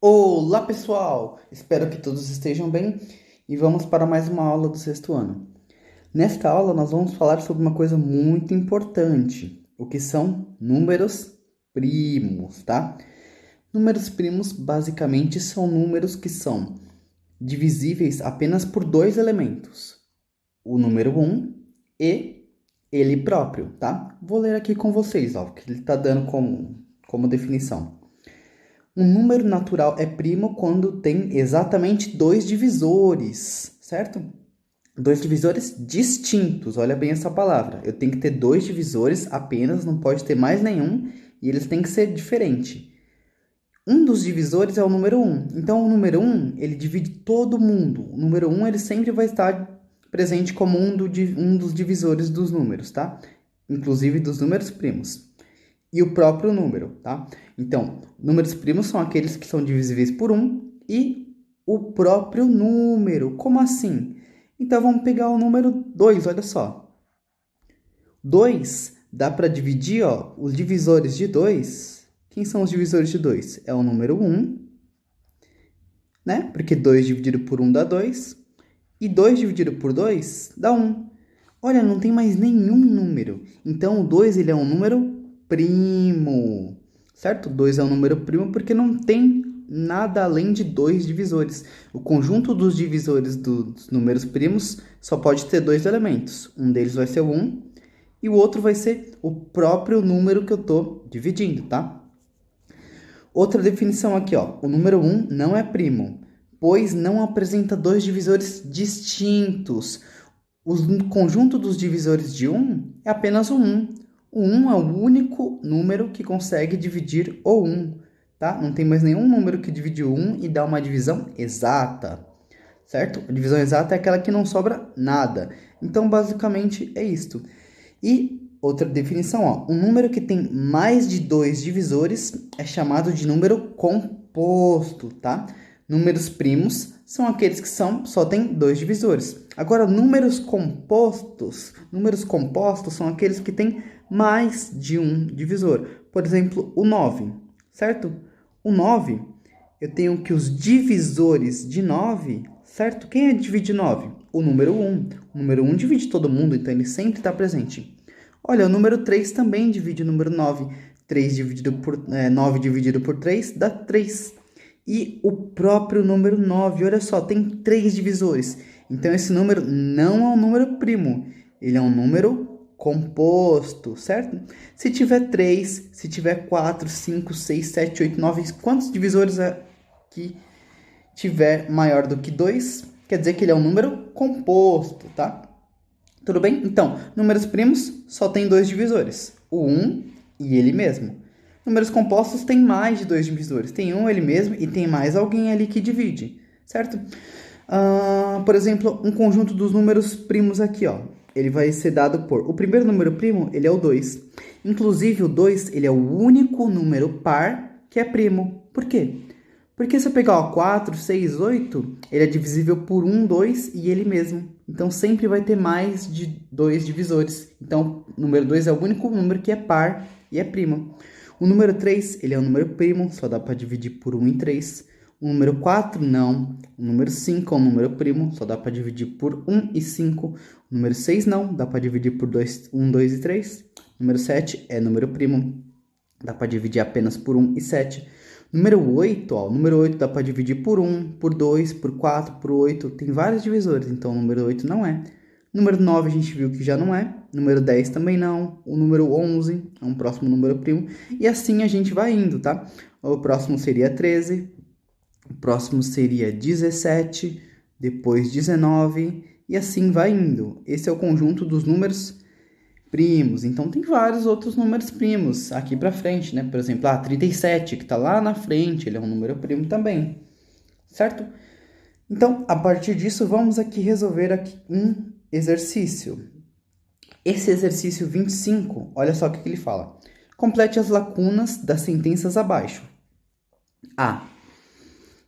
Olá, pessoal! Espero que todos estejam bem e vamos para mais uma aula do sexto ano. Nesta aula, nós vamos falar sobre uma coisa muito importante, o que são números primos, tá? Números primos, basicamente, são números que são divisíveis apenas por dois elementos, o número 1 e ele próprio, tá? Vou ler aqui com vocês, ó, o que ele está dando como definição. Um número natural é primo quando tem exatamente dois divisores, certo? Dois divisores distintos, olha bem essa palavra. Eu tenho que ter dois divisores apenas, não pode ter mais nenhum, e eles têm que ser diferentes. Um dos divisores é o número 1. Então, o número 1, ele divide todo mundo. O número 1, ele sempre vai estar presente como um dos divisores dos números, tá? Inclusive dos números primos. E o próprio número, tá? Então, números primos são aqueles que são divisíveis por 1 e o próprio número. Como assim? Então, vamos pegar o número 2, olha só. 2 dá para dividir, ó, os divisores de 2. Quem são os divisores de 2? É o número 1, né? Porque 2 dividido por 1 dá 2. E 2 dividido por 2 dá 1. Olha, não tem mais nenhum número. Então, o 2 ele é um número primo, certo? 2 é um número primo porque não tem nada além de dois divisores. O conjunto dos divisores dos números primos só pode ter dois elementos. Um deles vai ser o 1 e o outro vai ser o próprio número que eu estou dividindo, tá? Outra definição aqui, ó. O número 1 não é primo, pois não apresenta dois divisores distintos. O conjunto dos divisores de 1 é apenas o 1. O 1 é o único número que consegue dividir o 1, tá? Não tem mais nenhum número que divide o 1 e dá uma divisão exata, certo? A divisão exata é aquela que não sobra nada. Então, basicamente, é isto. E outra definição, ó. Um número que tem mais de dois divisores é chamado de número composto, tá? Números primos são aqueles que só têm dois divisores. Agora, números compostos são aqueles que têm mais de um divisor. Por exemplo, o 9, certo? O 9, eu tenho que os divisores de 9, certo? Quem divide 9? O número 1. O número 1 divide todo mundo, então ele sempre está presente. Olha, o número 3 também divide o número 9. 9 dividido por 3 dá 3. E o próprio número 9, olha só, tem 3 divisores. Então, esse número não é um número primo, ele é um número composto, certo? Se tiver 3, se tiver 4, 5, 6, 7, 8, 9, quantos divisores aqui tiver maior do que 2, quer dizer que ele é um número composto, tá? Tudo bem? Então, números primos só tem dois divisores, o 1 e ele mesmo. Números compostos têm mais de dois divisores, tem um ele mesmo e tem mais alguém ali que divide, certo? Por exemplo, um conjunto dos números primos aqui, ó. Ele vai ser dado por... O primeiro número primo, ele é o 2. Inclusive, o 2, ele é o único número par que é primo. Por quê? Porque se eu pegar, ó, 4, 6, 8, ele é divisível por 1, 2 e ele mesmo. Então, sempre vai ter mais de dois divisores. Então, o número 2 é o único número que é par e é primo. O número 3, ele é um número primo, só dá para dividir por 1 e 3. O número 4, não. O número 5 é um número primo, só dá para dividir por 1 e 5. O número 6, não. Dá para dividir por 1, 2 e 3. O número 7 é número primo. Dá para dividir apenas por 1 e 7. Número 8, ó. O número 8 dá para dividir por 1, por 2, por 4, por 8. Tem vários divisores, então o número 8 não é. Número 9 a gente viu que já não é. Número 10 também não. O número 11 é um próximo número primo. E assim a gente vai indo, tá? O próximo seria 13. O próximo seria 17, depois 19 e assim vai indo. Esse é o conjunto dos números primos. Então, tem vários outros números primos aqui para frente, né? Por exemplo, 37, que está lá na frente, ele é um número primo também, certo? Então, a partir disso, vamos aqui resolver aqui um exercício. Esse exercício 25, olha só o que ele fala. Complete as lacunas das sentenças abaixo. A.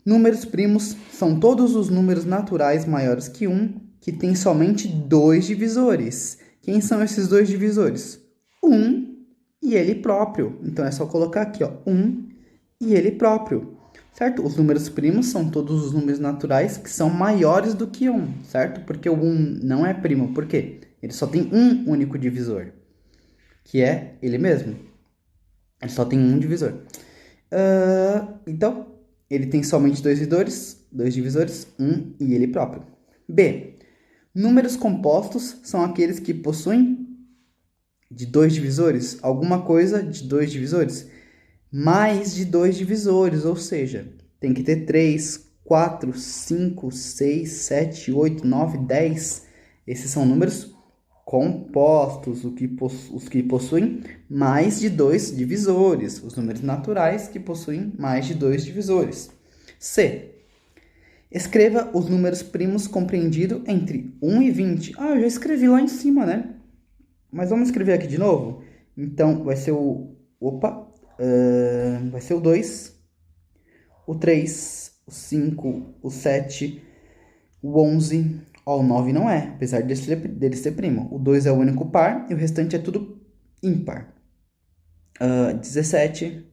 Números primos são todos os números naturais maiores que 1 que têm somente dois divisores. Quem são esses dois divisores? 1 e ele próprio. Então, é só colocar aqui, ó, 1 e ele próprio. certo? Os números primos são todos os números naturais que são maiores do que 1, certo? Porque o 1 não é primo. Por quê? Ele só tem um único divisor, que é ele mesmo. Ele só tem um divisor. Então, ele tem somente dois divisores, 1 e ele próprio. B. Números compostos são aqueles que possuem de dois divisores, alguma coisa de dois divisores, mais de dois divisores, ou seja, tem que ter 3, 4, 5, 6, 7, 8, 9, 10. Esses são números compostos, os que possuem mais de dois divisores, os números naturais que possuem mais de dois divisores. C. Escreva os números primos compreendidos entre 1 e 20. Eu já escrevi lá em cima, né? Mas vamos escrever aqui de novo? Então, vai ser vai ser o 2, o 3, o 5, o 7, o 11. O 9 não é, apesar dele ser primo. O 2 é o único par e o restante é tudo ímpar. 17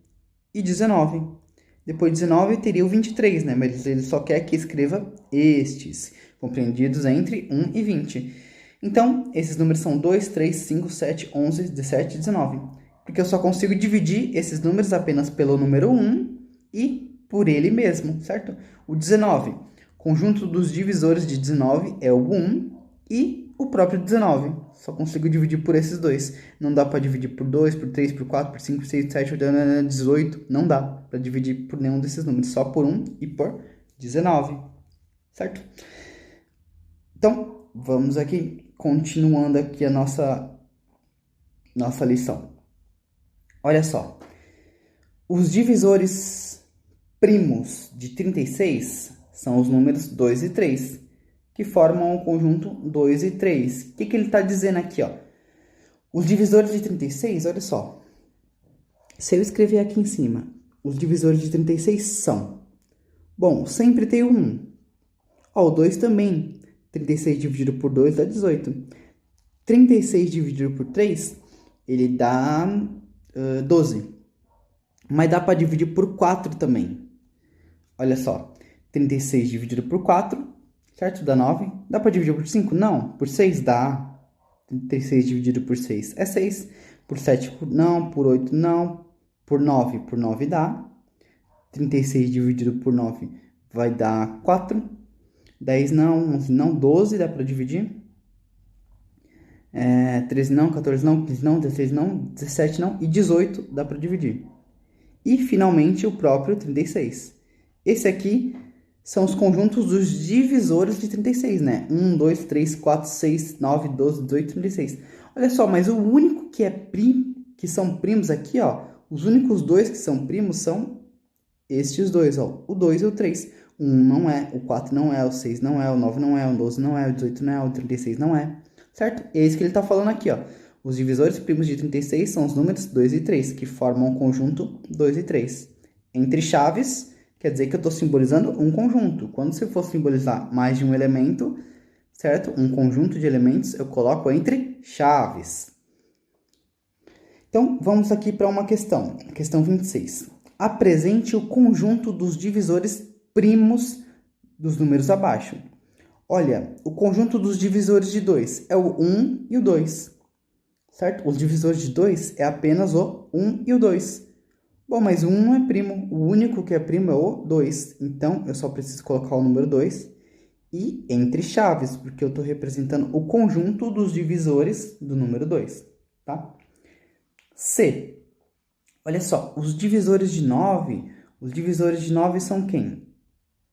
e 19. Depois de 19 teria o 23, né? Mas ele só quer que escreva estes, compreendidos entre 1 e 20. Então, esses números são 2, 3, 5, 7, 11, 17 e 19. Porque eu só consigo dividir esses números apenas pelo número 1 e por ele mesmo, certo? O 19, conjunto dos divisores de 19 é o 1 e o próprio 19. Só consigo dividir por esses dois. Não dá para dividir por 2, por 3, por 4, por 5, por 6, por 7, por 18. Não dá para dividir por nenhum desses números. Só por 1 e por 19. Certo? Então, vamos aqui, continuando aqui a nossa lição. Olha só. Os divisores primos de 36 são os números 2 e 3, que formam o conjunto 2 e 3. O que ele está dizendo aqui? Ó? Os divisores de 36, olha só. Se eu escrever aqui em cima, os divisores de 36 são... Bom, sempre tem o 1. O 2 também. 36 dividido por 2 dá 18. 36 dividido por 3, ele dá 12. Mas dá para dividir por 4 também. Olha só. 36 dividido por 4, certo? Dá 9. Dá para dividir por 5? Não. Por 6 dá. 36 dividido por 6 é 6. Por 7 não. Por 8 não. Por 9 dá. 36 dividido por 9 vai dar 4. 10 não. 11 não. 12 dá para dividir. 13 não. 14 não. 15 não. 16 não. 17 não. E 18 dá para dividir. E, finalmente, o próprio 36. Esse aqui são os conjuntos dos divisores de 36, né? 1, 2, 3, 4, 6, 9, 12, 18, 36. Olha só, mas o único que são primos aqui, ó, os únicos dois que são primos são estes dois, ó, o 2 e o 3. O 1 não é, o 4 não é, o 6 não é, o 9 não é, o 12 não é, o 18 não é, o 36 não é, certo? É isso que ele tá falando aqui, ó. Os divisores primos de 36 são os números 2 e 3, que formam o conjunto 2 e 3. Entre chaves, quer dizer que eu estou simbolizando um conjunto. Quando você for simbolizar mais de um elemento, certo? Um conjunto de elementos, eu coloco entre chaves. Então, vamos aqui para uma questão. Questão 26. Apresente o conjunto dos divisores primos dos números abaixo. Olha, o conjunto dos divisores de 2 é o 1 e o 2. Certo? Os divisores de 2 é apenas o 1 e o 2. Bom, mas o 1 não é primo. O único que é primo é o 2. Então, eu só preciso colocar o número 2 e entre chaves, porque eu estou representando o conjunto dos divisores do número 2. Tá? C. Olha só, os divisores de 9 são quem?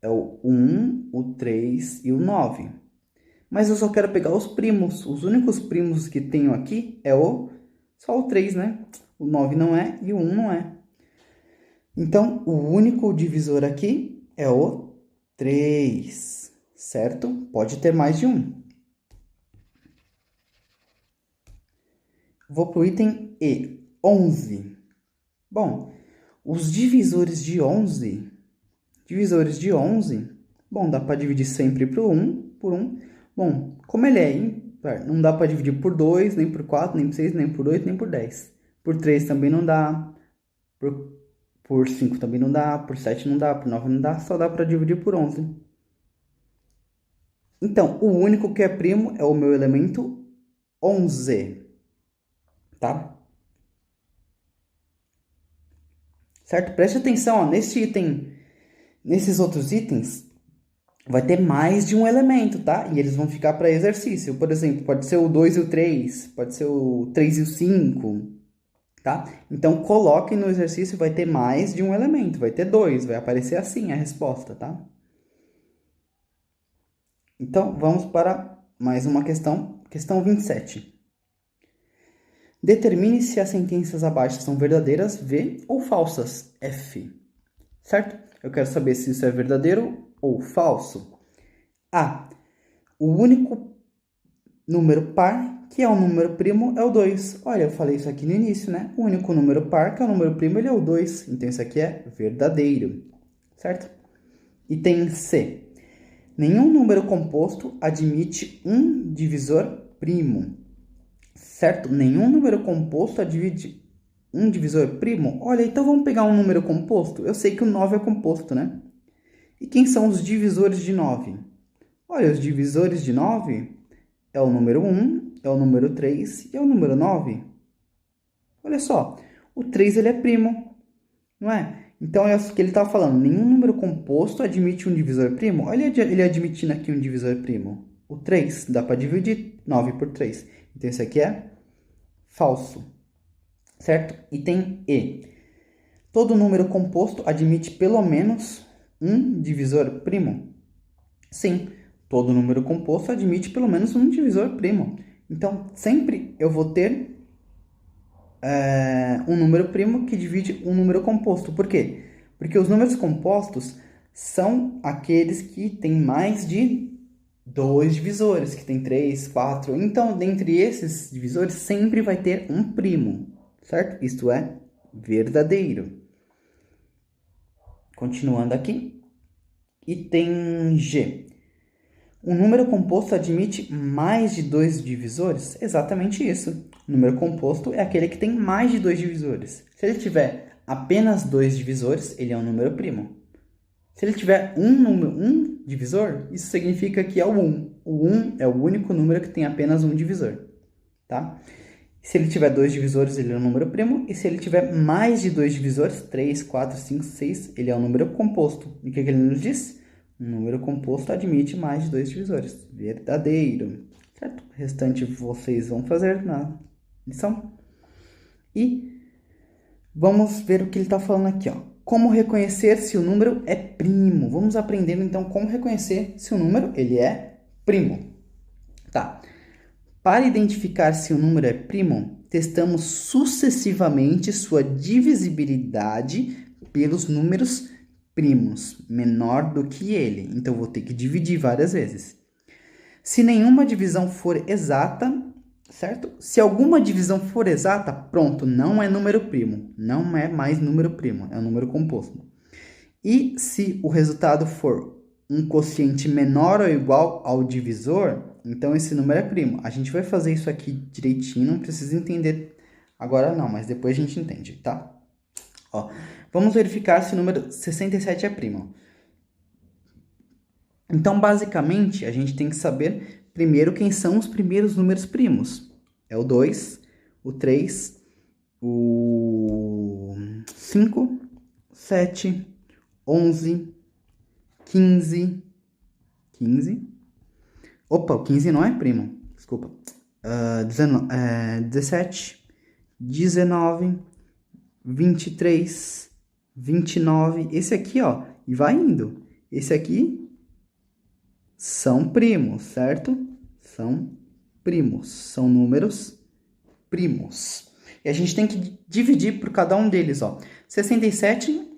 É o 1, o 3 e o 9. Mas eu só quero pegar os primos. Os únicos primos que tenho aqui é só o 3, né? O 9 não é e o 1 não é. Então, o único divisor aqui é o 3, certo? Pode ter mais de um. Vou para o item E, 11. Bom, os divisores de 11... Bom, dá para dividir sempre por 1. Bom, como ele é ímpar, não dá para dividir por 2, nem por 4, nem por 6, nem por 8, nem por 10. Por 3 também não dá. Por Por 5 também não dá, por 7 não dá, por 9 não dá, só dá para dividir por 11. Então, o único que é primo é o meu elemento 11, tá? Certo? Preste atenção, ó, nesse item, nesses outros itens, vai ter mais de um elemento, tá? E eles vão ficar para exercício. Por exemplo, pode ser o 2 e o 3, pode ser o 3 e o 5, tá? Então, coloque no exercício, vai ter mais de um elemento, vai ter 2, vai aparecer assim a resposta, tá? Então, vamos para mais uma questão, questão 27. Determine se as sentenças abaixo são verdadeiras, V, ou falsas, F. Certo? Eu quero saber se isso é verdadeiro ou falso. A. O único número par, que é um número primo, é o 2. Olha, eu falei isso aqui no início, né? O único número par, que é um número primo, ele é o 2. Então, isso aqui é verdadeiro. Certo? Item C. Nenhum número composto admite um divisor primo. Certo? Nenhum número composto admite um divisor primo. Olha, então vamos pegar um número composto. Eu sei que o 9 é composto, né? E quem são os divisores de 9? Olha, os divisores de 9 é o número 1, é o número 3 e é o número 9. Olha só, o 3 ele é primo, não é? Então, é o que ele está falando. Nenhum número composto admite um divisor primo. Olha ele admitindo aqui um divisor primo. O 3, dá para dividir 9 por 3. Então, isso aqui é falso. Certo? Item E. Todo número composto admite pelo menos um divisor primo? Sim, todo número composto admite pelo menos um divisor primo. Então, sempre eu vou ter um número primo que divide um número composto. Por quê? Porque os números compostos são aqueles que têm mais de 2 divisores, que tem 3, 4. Então, dentre esses divisores, sempre vai ter um primo, certo? Isto é verdadeiro. Continuando aqui. Item G. Um número composto admite mais de 2 divisores? Exatamente isso. O número composto é aquele que tem mais de 2 divisores. Se ele tiver apenas 2 divisores, ele é um número primo. Se ele tiver um divisor, isso significa que é o 1. O 1 é o único número que tem apenas um divisor, tá? Se ele tiver 2 divisores, ele é um número primo. E se ele tiver mais de 2 divisores, 3, 4, 5, 6, ele é um número composto. E o que ele nos diz? Um número composto admite mais de 2 divisores. Verdadeiro. Certo? O restante vocês vão fazer na lição. E vamos ver o que ele está falando aqui, ó. Como reconhecer se o número é primo? Vamos aprender, então, como reconhecer se o número ele é primo. Tá. Para identificar se o número é primo, testamos sucessivamente sua divisibilidade pelos números primos, menor do que ele. Então, vou ter que dividir várias vezes. Se nenhuma divisão for exata, certo? Se alguma divisão for exata, pronto, não é número primo. Não é mais número primo, é um número composto. E se o resultado for um quociente menor ou igual ao divisor, então esse número é primo. A gente vai fazer isso aqui direitinho, não precisa entender agora não, mas depois a gente entende, tá? Ó, vamos verificar se o número 67 é primo. Então, basicamente, a gente tem que saber primeiro quem são os primeiros números primos. É o 2, o 3, o 5, 7, 11, 15. Opa, o 15 não é primo, desculpa. 17, 19, 23, 29. Esse aqui, ó, e vai indo. Esse aqui são primos, certo? São primos, são números primos. E a gente tem que dividir por cada um deles, ó. 67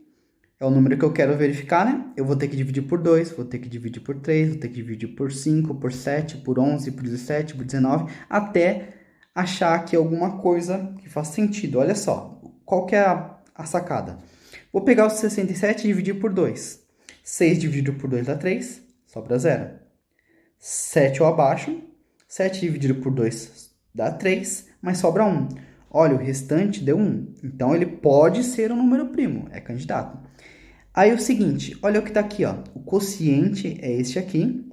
é o número que eu quero verificar, né? Eu vou ter que dividir por 2, vou ter que dividir por 3, vou ter que dividir por 5, por 7, por 11, por 17, por 19, até achar aqui alguma coisa que faça sentido. Olha só, qual que é a sacada? Vou pegar o 67 e dividir por 2. 6 dividido por 2 dá 3, sobra 0. 7 ou abaixo, 7 dividido por 2 dá 3, mas sobra 1. Olha, o restante deu 1. Então, ele pode ser um número primo, é candidato. Aí, o seguinte, olha o que está aqui, ó. O quociente é este aqui,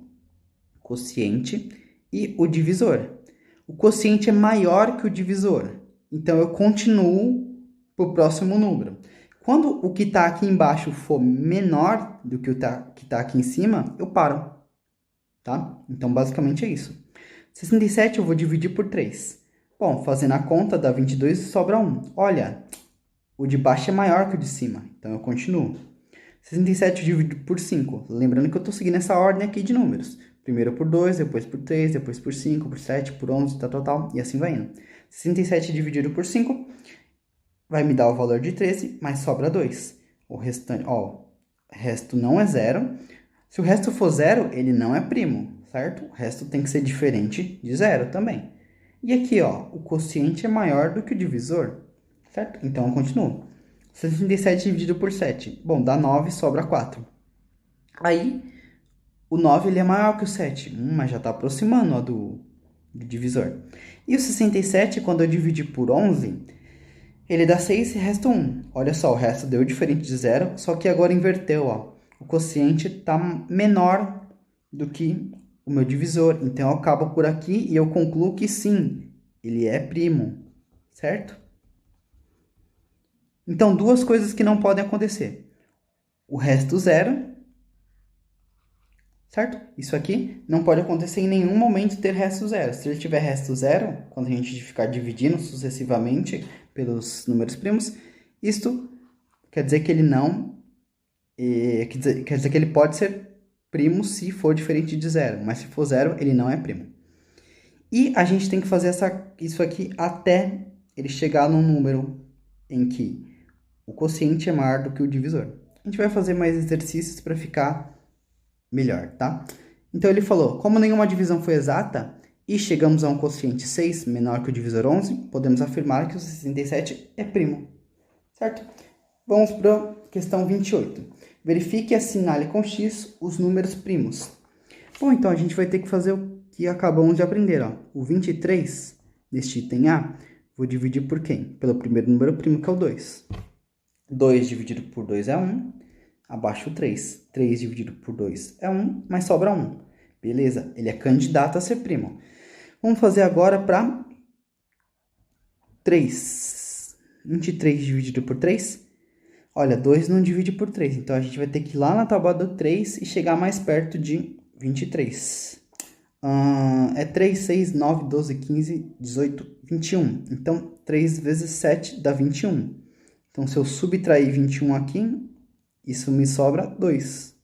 quociente, e o divisor. O quociente é maior que o divisor, então eu continuo para o próximo número. Quando o que está aqui embaixo for menor do que o que está aqui em cima, eu paro, tá? Então, basicamente é isso. 67 eu vou dividir por 3. Bom, fazendo a conta, dá 22 e sobra 1. Olha, o de baixo é maior que o de cima, então eu continuo. 67 dividido por 5. Lembrando que eu estou seguindo essa ordem aqui de números. Primeiro por 2, depois por 3, depois por 5, por 7, por 11, tal, e assim vai indo. 67 dividido por 5 vai me dar o valor de 13, mas sobra 2. O restante, ó, o resto não é zero. Se o resto for zero, ele não é primo, certo? O resto tem que ser diferente de zero também. E aqui, ó, o quociente é maior do que o divisor, certo? Então, eu continuo. 67 dividido por 7. Bom, dá 9, sobra 4. Aí, o 9 ele é maior que o 7. Mas já está aproximando ó, do divisor. E o 67, quando eu dividir por 11, ele dá 6 e resta 1. Olha só, o resto deu diferente de 0, só que agora inverteu. Ó. O quociente está menor do que o meu divisor. Então, eu acabo por aqui e eu concluo que sim, ele é primo, certo? Então, duas coisas que não podem acontecer. O resto zero, certo? Isso aqui não pode acontecer em nenhum momento ter resto zero. Se ele tiver resto zero, quando a gente ficar dividindo sucessivamente pelos números primos, isto quer dizer que ele não... quer dizer que ele pode ser primo se for diferente de zero, mas se for zero, ele não é primo. E a gente tem que fazer isso aqui até ele chegar num número em que o quociente é maior do que o divisor. A gente vai fazer mais exercícios para ficar melhor, tá? Então, ele falou, como nenhuma divisão foi exata e chegamos a um quociente 6 menor que o divisor 11, podemos afirmar que o 67 é primo, certo? Vamos para a questão 28. Verifique e assinale com X os números primos. Bom, então a gente vai ter que fazer o que acabamos de aprender, ó. O 23, neste item A, vou dividir por quem? Pelo primeiro número primo, que é o 2. 2 dividido por 2 é 1, abaixo 3. 3 dividido por 2 é 1, mas sobra 1. Beleza, ele é candidato a ser primo. Vamos fazer agora para 3. 23 dividido por 3? Olha, 2 não divide por 3, então a gente vai ter que ir lá na tábua do 3 e chegar mais perto de 23. É 3, 6, 9, 12, 15, 18, 21. Então, 3 vezes 7 dá 21. Então, se eu subtrair 21 aqui, isso me sobra 2.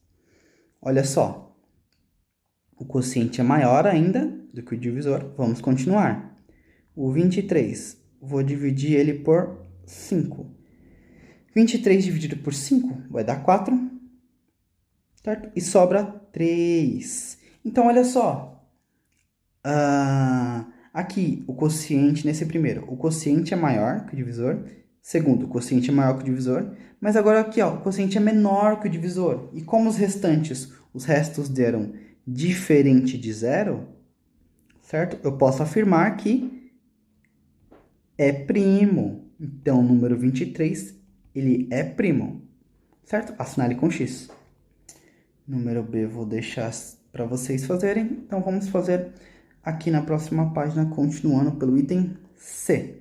Olha só. O quociente é maior ainda do que o divisor. Vamos continuar. O 23, vou dividir ele por 5. 23 dividido por 5 vai dar 4. Certo? E sobra 3. Então, olha só. Aqui, o quociente, nesse primeiro, o quociente é maior que o divisor. Segundo, o quociente é maior que o divisor. Mas agora aqui, ó, o quociente é menor que o divisor. E como os restantes, os restos deram diferente de zero, certo? Eu posso afirmar que é primo. Então, o número 23, ele é primo, certo? Assinale com X. Número B vou deixar para vocês fazerem. Então, vamos fazer aqui na próxima página, continuando pelo item C.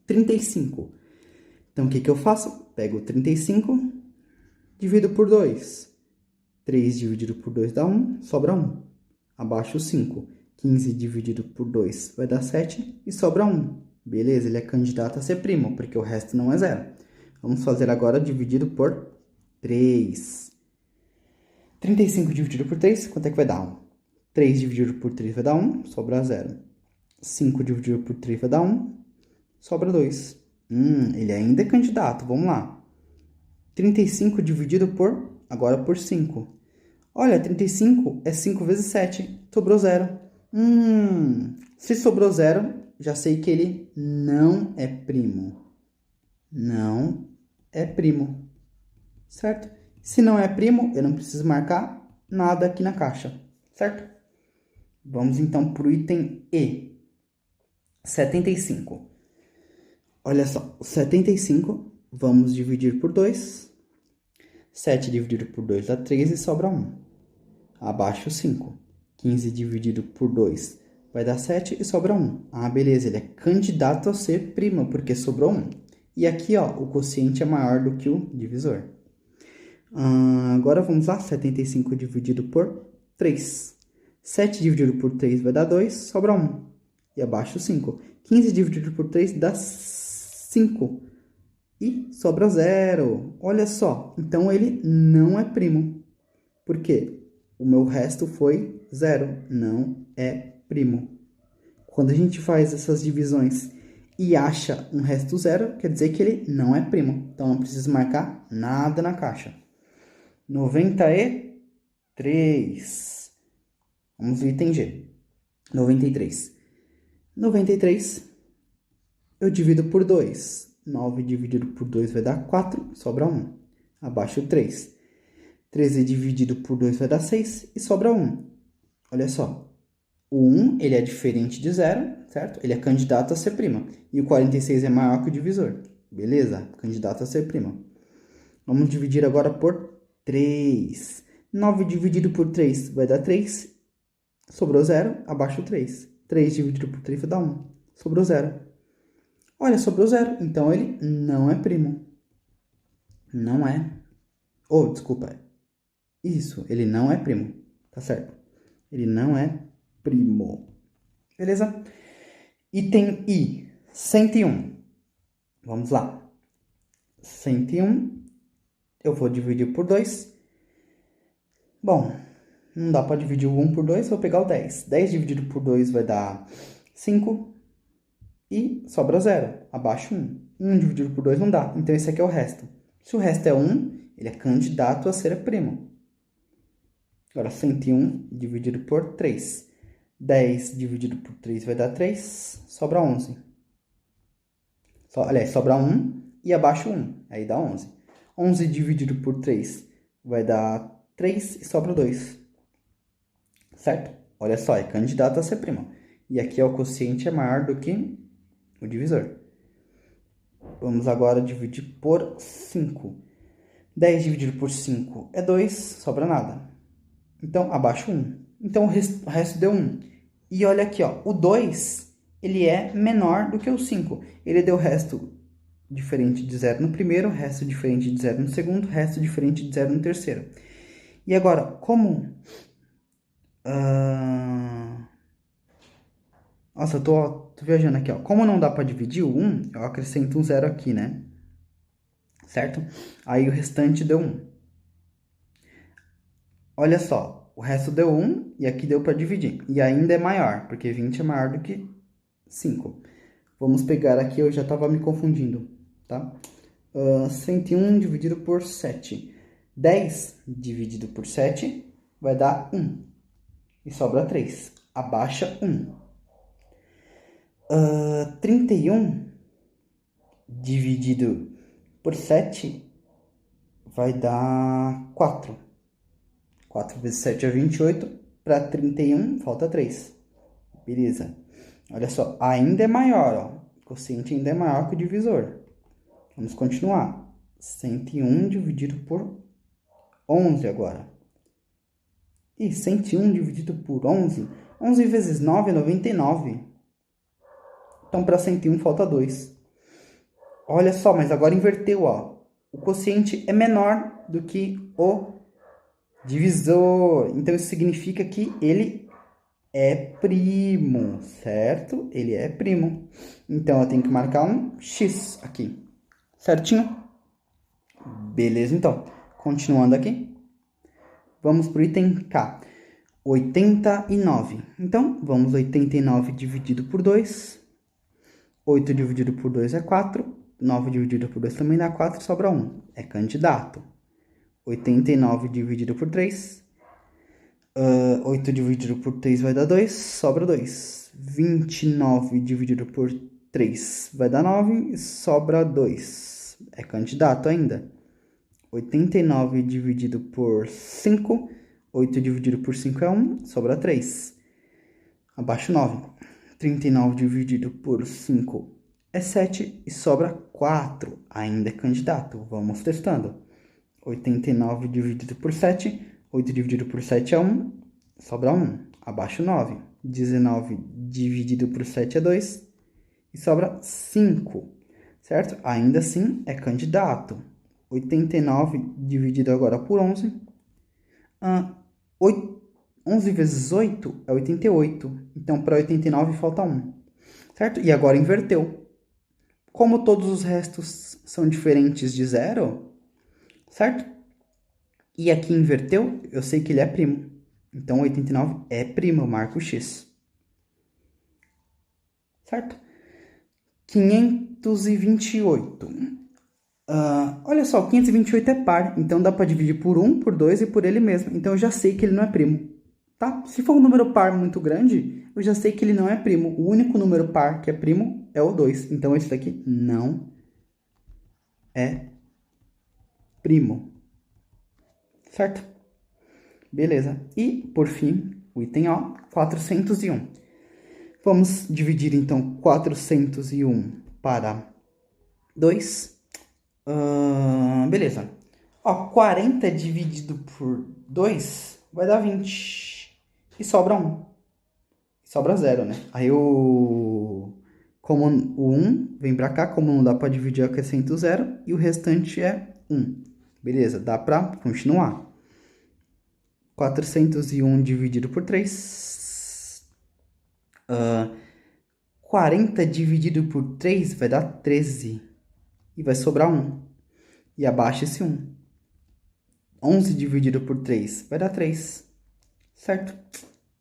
35. Então, o que eu faço? Pego 35, divido por 2. 3 dividido por 2 dá 1, sobra 1. Abaixo 5. 15 dividido por 2 vai dar 7 e sobra 1. Beleza, ele é candidato a ser primo, porque o resto não é zero. Vamos fazer agora dividido por 3. 35 dividido por 3, quanto é que vai dar? 1. 3 dividido por 3 vai dar 1, sobra 0. 5 dividido por 3 vai dar 1, sobra 2. Ele ainda é candidato, vamos lá. 35 dividido agora por 5. Olha, 35 é 5 vezes 7, sobrou 0. Se sobrou 0, já sei que ele não é primo. Não é primo, certo? Se não é primo, eu não preciso marcar nada aqui na caixa, certo? Vamos então para o item E. 75. Olha só, 75, vamos dividir por 2. 7 dividido por 2 dá 3 e sobra 1. Abaixo 5. 15 dividido por 2 vai dar 7 e sobra 1. Ah, beleza, ele é candidato a ser primo, porque sobrou 1. E aqui, ó, o quociente é maior do que o divisor. Agora vamos lá, 75 dividido por 3. 7 dividido por 3 vai dar 2, sobra 1. E abaixo 5. 15 dividido por 3 dá 5. E sobra 0. Olha só, então ele não é primo. Por quê? O meu resto foi 0. Não é primo. Quando a gente faz essas divisões e acha um resto 0, quer dizer que ele não é primo. Então não preciso marcar nada na caixa. 93. Vamos no item G. 93. 93 eu divido por 2. 9 dividido por 2 vai dar 4, sobra 1. Abaixo 3. 13 dividido por 2 vai dar 6 e sobra 1. Olha só. O 1 ele é diferente de 0, certo? Ele é candidato a ser prima. E o 46 é maior que o divisor. Beleza? Candidato a ser prima. Vamos dividir agora por 3. 9 dividido por 3 vai dar 3. Sobrou 0, abaixo 3. 3 dividido por 3 vai dar 1. Sobrou 0. Olha, sobrou 0. Então ele não é primo. Não é. Oh, desculpa. Isso, ele não é primo. Tá certo? Ele não é primo. Beleza? Item I, 101. Vamos lá. 101. Eu vou dividir por 2. Bom, não dá para dividir o 1 por 2, vou pegar o 10. 10 dividido por 2 vai dar 5. E sobra 0. Abaixo 1. 1 dividido por 2 não dá. Então esse aqui é o resto. Se o resto é 1, ele é candidato a ser primo. Agora 101 dividido por 3. 10 dividido por 3 vai dar 3. Sobra 11. Aliás, sobra 1 e abaixo 1. Aí dá 11. 11 dividido por 3 vai dar 3 e sobra 2. Certo? Olha só, é candidato a ser primo. E aqui o quociente é maior do que o divisor. Vamos agora dividir por 5. 10 dividido por 5 é 2, sobra nada. Então, abaixo 1. Então, o resto deu 1. E olha aqui, ó, o 2, ele é menor do que o 5. Ele deu resto diferente de 0 no primeiro, resto diferente de 0 no segundo, resto diferente de 0 no terceiro. E agora, como... Nossa, eu tô viajando aqui, ó. Como não dá para dividir o 1, eu acrescento um 0 aqui, né? Certo? Aí o restante deu 1. Olha só, o resto deu 1 e aqui deu para dividir. E ainda é maior, porque 20 é maior do que 5. Vamos pegar aqui, eu já estava me confundindo, tá? 101 dividido por 7. 10 dividido por 7 vai dar 1. E sobra 3. Abaixa 1. 31 dividido por 7 vai dar 4. 4 vezes 7 é 28. Para 31, falta 3. Beleza. Olha só, ainda é maior, ó. O quociente ainda é maior que o divisor. Vamos continuar. 101 dividido por 11 agora. E 101 dividido por 11. 11 vezes 9 é 99. Então, para 101 falta 2. Olha só, mas agora inverteu, ó. O quociente é menor do que o divisor. Então, isso significa que ele é primo, certo? Ele é primo. Então, eu tenho que marcar um X aqui. Certinho? Beleza, então. Continuando aqui. Vamos para o item K. 89. Então, vamos 89 dividido por 2. 8 dividido por 2 é 4. 9 dividido por 2 também dá 4, sobra 1. É candidato. 89 dividido por 3. 8 dividido por 3 vai dar 2, sobra 2. 29 dividido por 3 vai dar 9, sobra 2. É candidato ainda. 89 dividido por 5. 8 dividido por 5 é 1, sobra 3. Abaixo 9. 39 dividido por 5 é 7 e sobra 4. Ainda é candidato. Vamos testando. 89 dividido por 7. 8 dividido por 7 é 1. Sobra 1. Abaixo 9. 19 dividido por 7 é 2. E sobra 5. Certo? Ainda assim é candidato. 89 dividido agora por 11. 11 vezes 8 é 88. Então, para 89 falta 1. Certo? E agora inverteu. Como todos os restos são diferentes de 0, certo? E aqui inverteu, eu sei que ele é primo. Então, 89 é primo, eu marco X. Certo? 528. Olha só, 528 é par, então dá para dividir por 1, por 2 e por ele mesmo. Então, eu já sei que ele não é primo. Tá? Se for um número par muito grande, eu já sei que ele não é primo. O único número par que é primo é o 2. Então, esse daqui não é primo. Certo? Beleza. E, por fim, o item O, 401. Vamos dividir, então, 401 para 2. Beleza. Ó, 40 dividido por 2 vai dar 20. E sobra 1. Sobra 0, né? Aí como o 1 vem pra cá, como não dá pra dividir, eu acrescento 0. E o restante é 1. Beleza, dá pra continuar. 401 dividido por 3. 40 dividido por 3 vai dar 13. E vai sobrar 1. E abaixo esse 1. 11 dividido por 3 vai dar 3. Certo?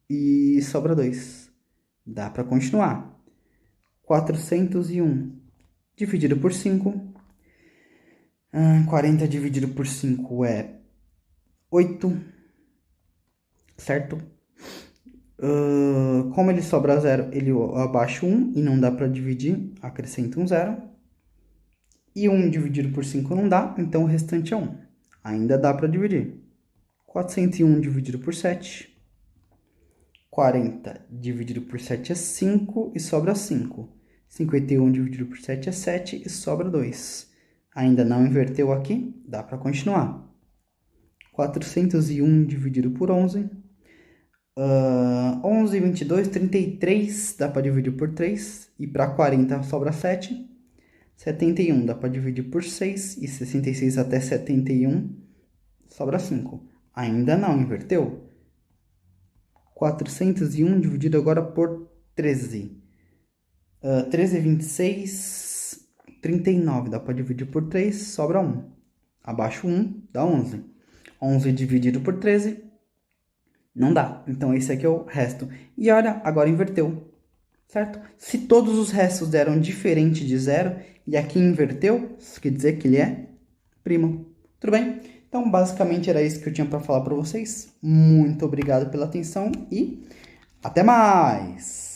E sobra 2. Dá para continuar. 401 dividido por 5. 40 dividido por 5 é 8. Certo? Como ele sobra 0, ele abaixo 1 e não dá para dividir, acrescento um 0. E 1 dividido por 5 não dá, então o restante é 1. Ainda dá para dividir. 401 dividido por 7. 40 dividido por 7 é 5 e sobra 5. 51 dividido por 7 é 7 e sobra 2. Ainda não inverteu aqui, dá para continuar. 401 dividido por 11. 11, 22, 33 dá para dividir por 3. E para 40 sobra 7. 71 dá para dividir por 6. E 66 até 71 sobra 5. Ainda não inverteu. 401 dividido agora por 13. 13, 26, 39 dá para dividir por 3, sobra 1. Abaixo 1 dá 11. 11 dividido por 13 não dá. Então, esse aqui é o resto. E olha, agora inverteu. Certo? Se todos os restos deram diferente de 0 e aqui inverteu, isso quer dizer que ele é primo. Tudo bem? Então, basicamente era isso que eu tinha para falar para vocês. Muito obrigado pela atenção e até mais!